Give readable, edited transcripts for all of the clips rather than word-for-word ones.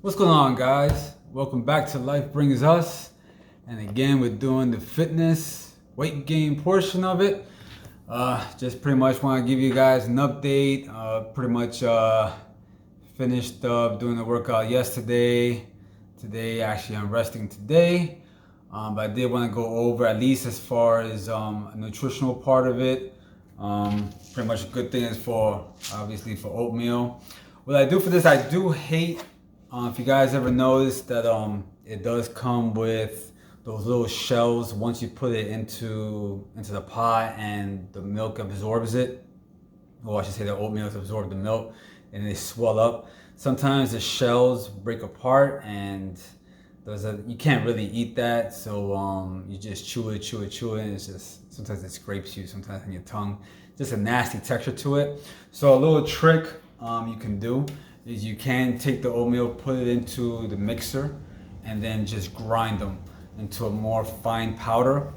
What's going on, guys? Welcome back to Life Brings Us. And again, we're doing the fitness weight gain portion of it. Just pretty much want to give you guys an update. Pretty much finished up doing the workout yesterday. Today, actually, I'm resting today. But I did want to go over at least as far as a nutritional part of it. Pretty much a good thing is for, obviously, for oatmeal. What I do for this, I do hate, if you guys ever noticed that it does come with those little shells once you put it into the pot and the milk absorbs it, or I should say the oatmeal absorbs the milk and they swell up. Sometimes the shells break apart and you can't really eat that, so you just chew it, and it's just, sometimes it scrapes you, sometimes on your tongue. Just a nasty texture to it. So a little trick you can do is you can take the oatmeal, put it into the mixer, and then just grind them into a more fine powder.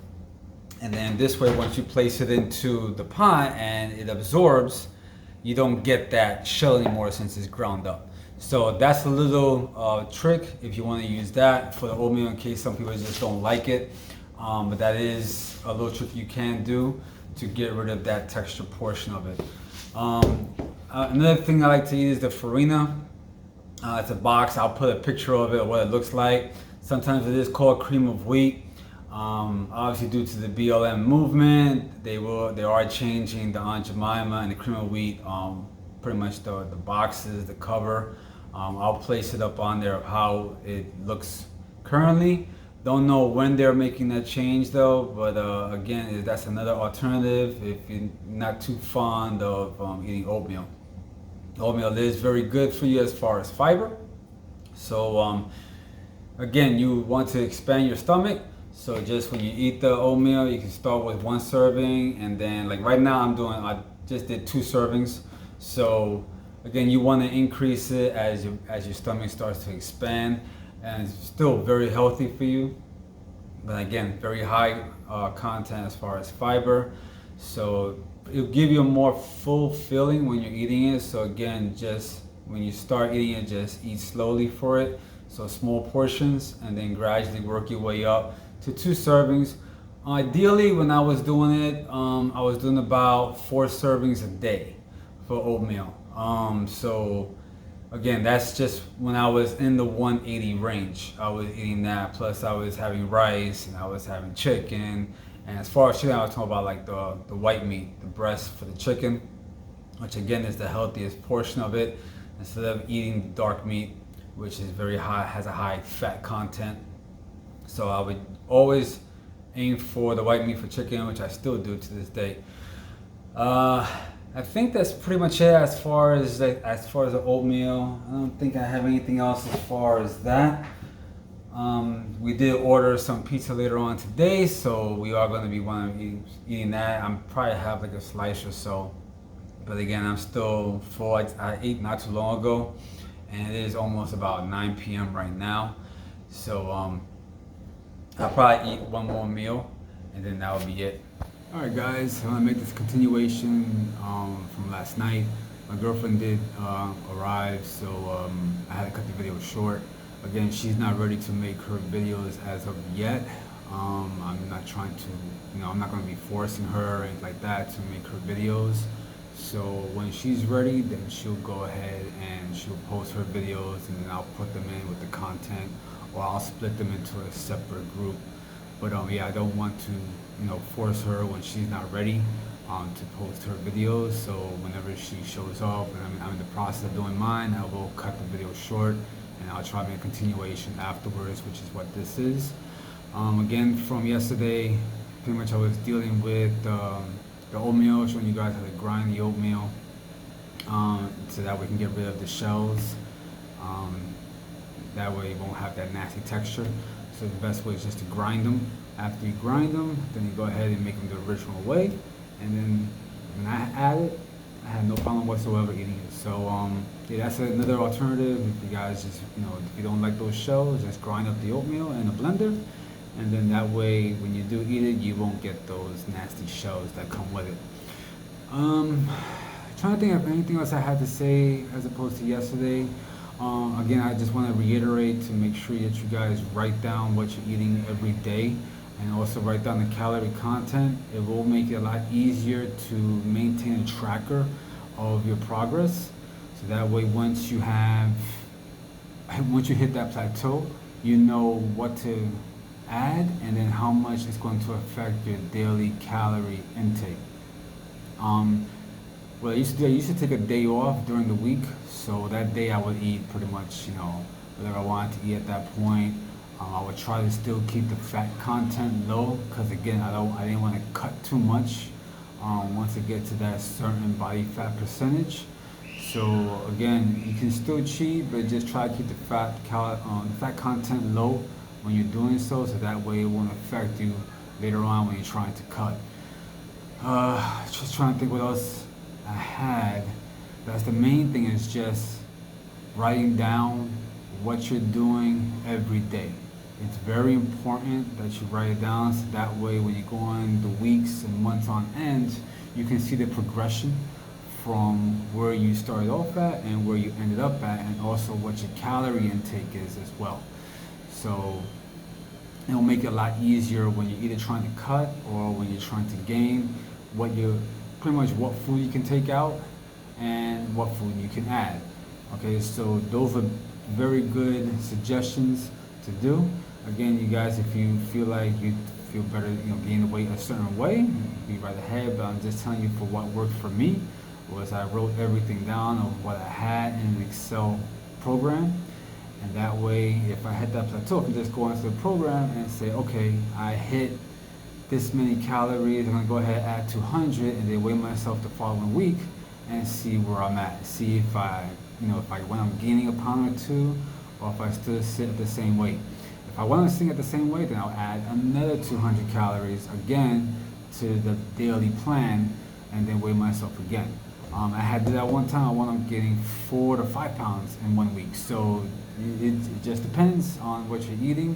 And then this way, once you place it into the pot and it absorbs, you don't get that shell anymore since it's ground up. So that's a little trick if you want to use that for the oatmeal, in case some people just don't like it. But that is a little trick you can do to get rid of that texture portion of it. Another thing I like to eat is the farina. It's a box. I'll put a picture of it, what it looks like. Sometimes it is called cream of wheat. Obviously, due to the BLM movement, they are changing the Aunt Jemima and the cream of wheat. Pretty much the boxes, the cover. I'll place it up on there of how it looks currently. Don't know when they're making that change though, but again, that's another alternative if you're not too fond of eating oatmeal. Oatmeal is very good for you as far as fiber. So again, you want to expand your stomach. So just when you eat the oatmeal, you can start with one serving, and then like right now I just did 2 servings. So again, you want to increase it as your stomach starts to expand, and it's still very healthy for you. But again, very high content as far as fiber. So it'll give you a more full feeling when you're eating it. So again, just when you start eating it, just eat slowly for it. So small portions, and then gradually work your way up to 2 servings. Ideally, when I was doing it, I was doing about 4 servings a day for oatmeal. So again, that's just when I was in the 180 range. I was eating that, plus I was having rice and I was having chicken. And as far as chicken, I was talking about like the white meat, the breast for the chicken, which again is the healthiest portion of it, instead of eating the dark meat, which is very high, has a high fat content. So I would always aim for the white meat for chicken, which I still do to this day. I think that's pretty much it as far as the oatmeal. I don't think I have anything else as far as that. We did order some pizza later on today, so we are going to be eating that. I'm probably have like a slice or so, but again, I'm still full. I ate not too long ago, and it is almost about 9 p.m. right now. So I'll probably eat one more meal, and then that will be it. All right, guys, I'm gonna make this continuation from last night. My girlfriend did arrive, so I had to cut the video short. Again, she's not ready to make her videos as of yet. I'm not trying to, I'm not gonna be forcing her or anything like that to make her videos. So when she's ready, then she'll go ahead and she'll post her videos, and then I'll put them in with the content, or I'll split them into a separate group. But yeah, I don't want to, force her when she's not ready to post her videos. So whenever she shows up and I'm in the process of doing mine, I will cut the video short, and I'll try to make a continuation afterwards, which is what this is. Again, from yesterday, pretty much I was dealing with the oatmeal, showing you guys how to grind the oatmeal so that we can get rid of the shells. That way you won't have that nasty texture. So the best way is just to grind them. After you grind them, then you go ahead and make them the original way. And then when I add it, I had no problem whatsoever eating it. So yeah, that's another alternative. If you guys just, if you don't like those shells, just grind up the oatmeal in a blender. And then that way, when you do eat it, you won't get those nasty shells that come with it. Trying to think of anything else I had to say as opposed to yesterday. Again, I just want to reiterate to make sure that you guys write down what you're eating every day and also write down the calorie content. It will make it a lot easier to maintain a tracker of your progress. So that way, once you hit that plateau, you know what to add and then how much it's going to affect your daily calorie intake. What I used to do, I used to take a day off during the week, so that day I would eat pretty much, whatever I wanted to eat at that point. I would try to still keep the fat content low, because again, I didn't want to cut too much once it gets to that certain body fat percentage. So again, you can still cheat, but just try to keep the fat content low when you're doing so that way it won't affect you later on when you're trying to cut. Just trying to think what else I had. That's the main thing, is just writing down what you're doing every day. It's very important that you write it down, so that way when you go on the weeks and months on end, you can see the progression from where you started off at and where you ended up at, and also what your calorie intake is as well. So it'll make it a lot easier when you're either trying to cut or when you're trying to gain, pretty much what food you can take out and what food you can add. Okay, so those are very good suggestions to do. Again, you guys, if you feel like you feel better, gaining weight a certain way, be right ahead. But I'm just telling you, for what worked for me was I wrote everything down of what I had in an Excel program. And that way, if I hit that plateau, I can just go into the program and say, okay, I hit this many calories, I'm gonna go ahead and add 200, and then weigh myself the following week and see where I'm at. See if when I'm gaining a pound or two, or if I still sit at the same weight. If I want to sit at the same weight, then I'll add another 200 calories again to the daily plan, and then weigh myself again. I had did that one time. I wound up getting 4 to 5 pounds in 1 week. So it just depends on what you're eating.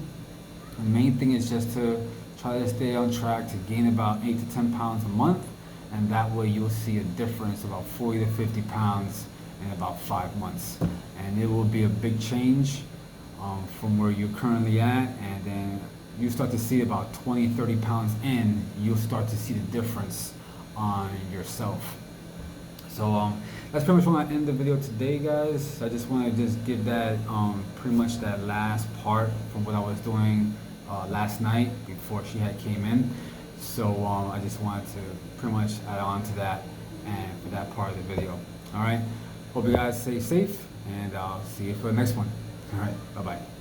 The main thing is just to try to stay on track to gain about 8 to 10 pounds a month, and that way you'll see a difference about 40 to 50 pounds in about 5 months. And it will be a big change from where you're currently at, and then you start to see about 20, 30 pounds in, you'll start to see the difference on yourself. So that's pretty much when I end the video today, guys. I just want to give that pretty much that last part from what I was doing last night before she had came in. So I just wanted to pretty much add on to that and for that part of the video. All right. Hope you guys stay safe, and I'll see you for the next one. All right. Bye-bye.